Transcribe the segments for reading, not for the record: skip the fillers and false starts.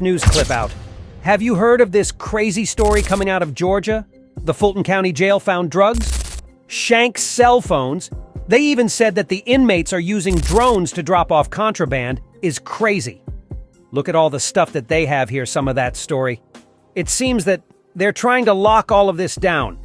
News clip out. Have you heard of this crazy story coming out of Georgia? The Fulton County Jail found drugs, Shank's cell phones. They even said that the inmates are using drones to drop off contraband is crazy. Look at all the stuff that they have here, some of that story. It seems that they're trying to lock all of this down.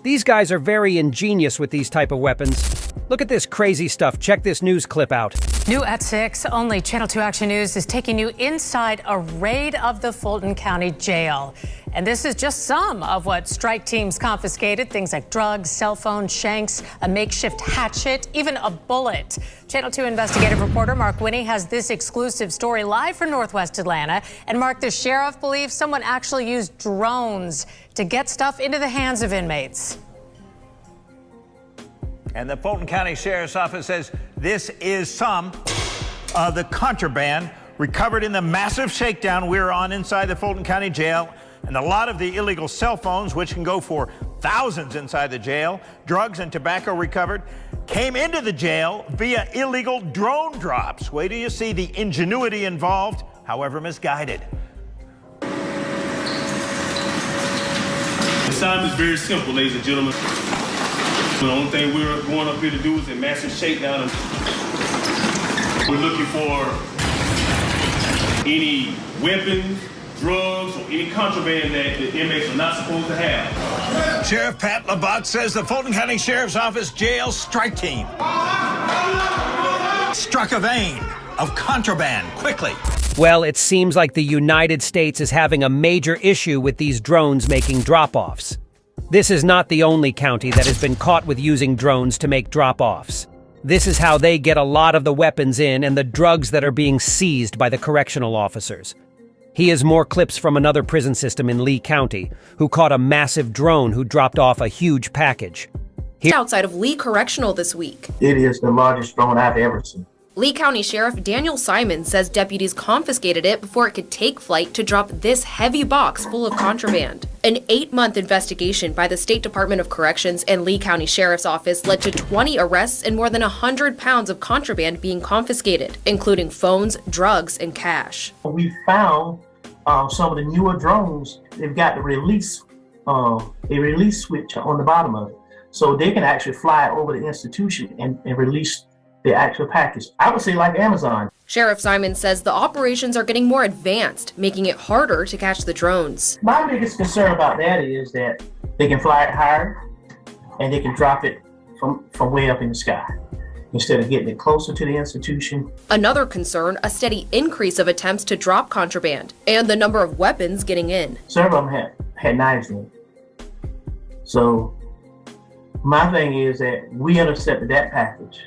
These guys are very ingenious with these type of weapons. Look at this crazy stuff. Check this news clip out. New at 6, only Channel 2 Action News is taking you inside a raid of the Fulton County Jail. And this is just some of what strike teams confiscated. Things like drugs, cell phones, shanks, a makeshift hatchet, even a bullet. Channel 2 investigative reporter Mark Winnie has this exclusive story live from Northwest Atlanta. And Mark, the sheriff believes someone actually used drones to get stuff into the hands of inmates. And the Fulton County Sheriff's Office says this is some of the contraband recovered in the massive shakedown we're on inside the Fulton County Jail. And a lot of the illegal cell phones, which can go for thousands inside the jail, drugs and tobacco recovered, came into the jail via illegal drone drops. Wait till you see the ingenuity involved, however misguided. The time is very simple, ladies and gentlemen. The only thing we're going up here to do is a massive shakedown. We're looking for any weapons, drugs, or any contraband that the inmates are not supposed to have. Sheriff Pat Labatt says the Fulton County Sheriff's Office jail strike team struck a vein of contraband quickly. Well, it seems like the United States is having a major issue with these drones making drop-offs. This is not the only county that has been caught with using drones to make drop-offs. This is how they get a lot of the weapons in and the drugs that are being seized by the correctional officers. He has more clips from another prison system in Lee County, who caught a massive drone who dropped off a huge package. Outside of Lee Correctional this week. It is the largest drone I've ever seen. Lee County Sheriff Daniel Simon says deputies confiscated it before it could take flight to drop this heavy box full of contraband. An 8-month investigation by the State Department of Corrections and Lee County Sheriff's Office led to 20 arrests and more than 100 pounds of contraband being confiscated, including phones, drugs, and cash. We found some of the newer drones. They've got the release switch on the bottom of it, so they can actually fly over the institution and release the actual package. I would say like Amazon. Sheriff Simon says the operations are getting more advanced, making it harder to catch the drones. My biggest concern about that is that they can fly it higher and they can drop it from way up in the sky instead of getting it closer to the institution. Another concern, a steady increase of attempts to drop contraband and the number of weapons getting in. Several of them had knives in it. So my thing is that we intercepted that package.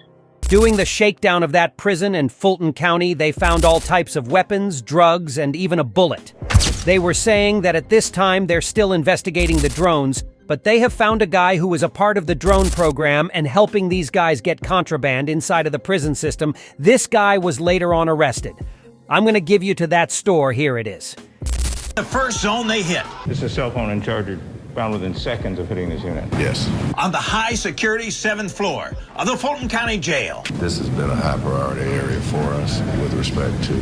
Doing the shakedown of that prison in Fulton County, they found all types of weapons, drugs, and even a bullet. They were saying that at this time they're still investigating the drones, but they have found a guy who was a part of the drone program and helping these guys get contraband inside of the prison system. This guy was later on arrested. I'm going to give you to that store. Here it is. The first zone they hit. This is a cell phone and charger found within seconds of hitting this unit. Yes. On the high security 7th floor of the Fulton County Jail. This has been a high priority area for us with respect to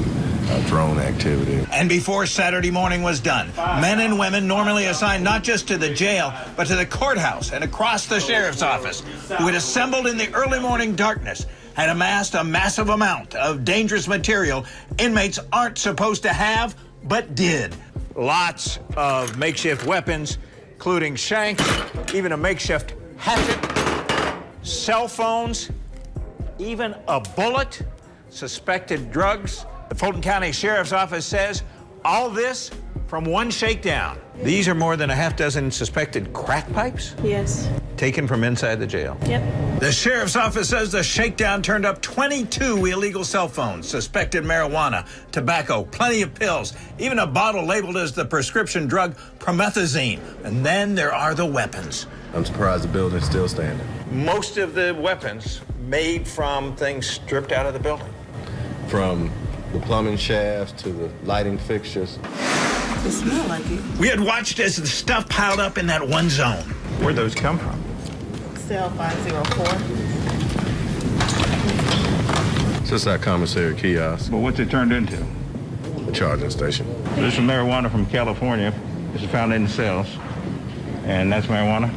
drone activity. And before Saturday morning was done, men and women normally assigned not just to the jail, but to the courthouse and across the sheriff's office, who had assembled in the early morning darkness, had amassed a massive amount of dangerous material inmates aren't supposed to have, but did. Lots of makeshift weapons, including shanks, even a makeshift hatchet, cell phones, even a bullet, suspected drugs. The Fulton County Sheriff's Office says all this from one shakedown. These are more than a half dozen suspected crack pipes? Yes. Taken from inside the jail. Yep. The Sheriff's Office says the shakedown turned up 22 illegal cell phones, suspected marijuana, tobacco, plenty of pills, even a bottle labeled as the prescription drug promethazine. And then there are the weapons. I'm surprised the building's still standing. Most of the weapons made from things stripped out of the building. From the plumbing shafts to the lighting fixtures. It smells like it. We had watched as the stuff piled up in that one zone. Where'd those come from? Cell 504. It's just our commissary kiosk, But what's it turned into? the charging station. This is marijuana from California. This is found in the cells. And that's marijuana?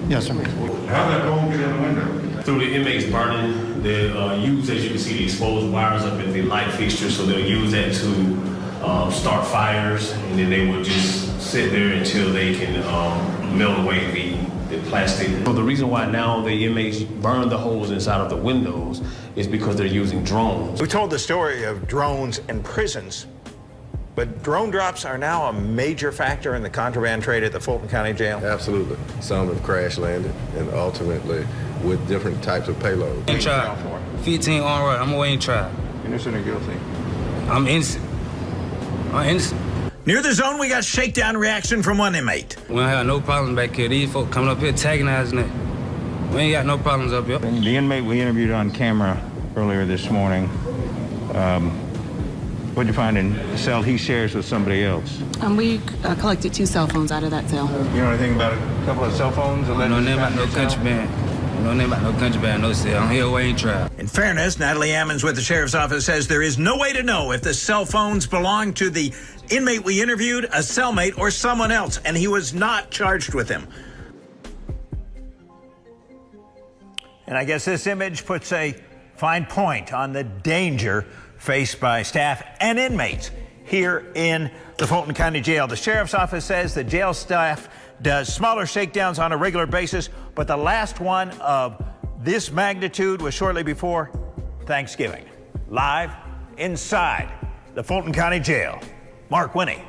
Yes, sir. How did that drone get in the window? Through the inmates burning, they use, as you can see, the exposed wires up in the light fixture, so they'll use that to start fires, and then they will just sit there until they can melt away the plastic. So the reason why now the inmates burn the holes inside of the windows is because they're using drones. We told the story of drones in prisons, but drone drops are now a major factor in the contraband trade at the Fulton County Jail. Absolutely. Some have crash landed and ultimately with different types of payloads. Ain't trial. 15 on right. I'm awaiting trial. Innocent or guilty? I'm innocent. I'm innocent. Near the zone, we got shakedown reaction from one inmate. We don't have no problems back here. These folks coming up here antagonizing it. We ain't got no problems up here. The inmate we interviewed on camera earlier this morning, what'd you find in the cell he shares with somebody else? We collected 2 cell phones out of that cell. You know anything about a couple of cell phones? I don't know nothing about no contraband. I don't know nothing about no contraband, no cell. I'm here awaiting trial. In fairness, Natalie Ammons with the sheriff's office says there is no way to know if the cell phones belong to the inmate we interviewed, a cellmate, or someone else, and he was not charged with them. And I guess this image puts a fine point on the danger faced by staff and inmates here in the Fulton County Jail. The sheriff's office says the jail staff does smaller shakedowns on a regular basis, but the last one of this magnitude was shortly before Thanksgiving. Live inside the Fulton County Jail, Mark Winnie,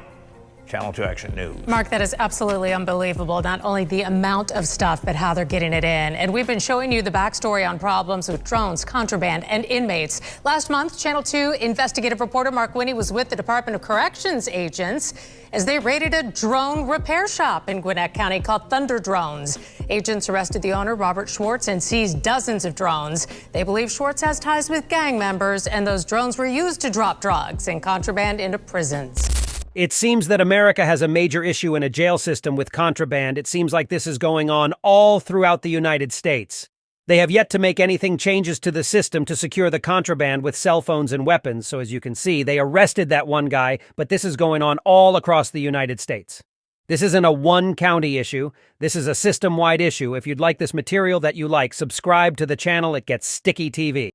Channel 2 Action News. Mark, that is absolutely unbelievable. Not only the amount of stuff, but how they're getting it in. And we've been showing you the backstory on problems with drones, contraband, and inmates. Last month, Channel 2 investigative reporter Mark Winnie was with the Department of Corrections agents as they raided a drone repair shop in Gwinnett County called Thunder Drones. Agents arrested the owner, Robert Schwartz, and seized dozens of drones. They believe Schwartz has ties with gang members, and those drones were used to drop drugs and contraband into prisons. It seems that America has a major issue in a jail system with contraband. It seems like this is going on all throughout the United States. They have yet to make anything changes to the system to secure the contraband with cell phones and weapons. So as you can see, they arrested that one guy, but this is going on all across the United States. This isn't a one-county issue. This is a system-wide issue. If you'd like this material that you like, subscribe to the channel. It gets sticky TV.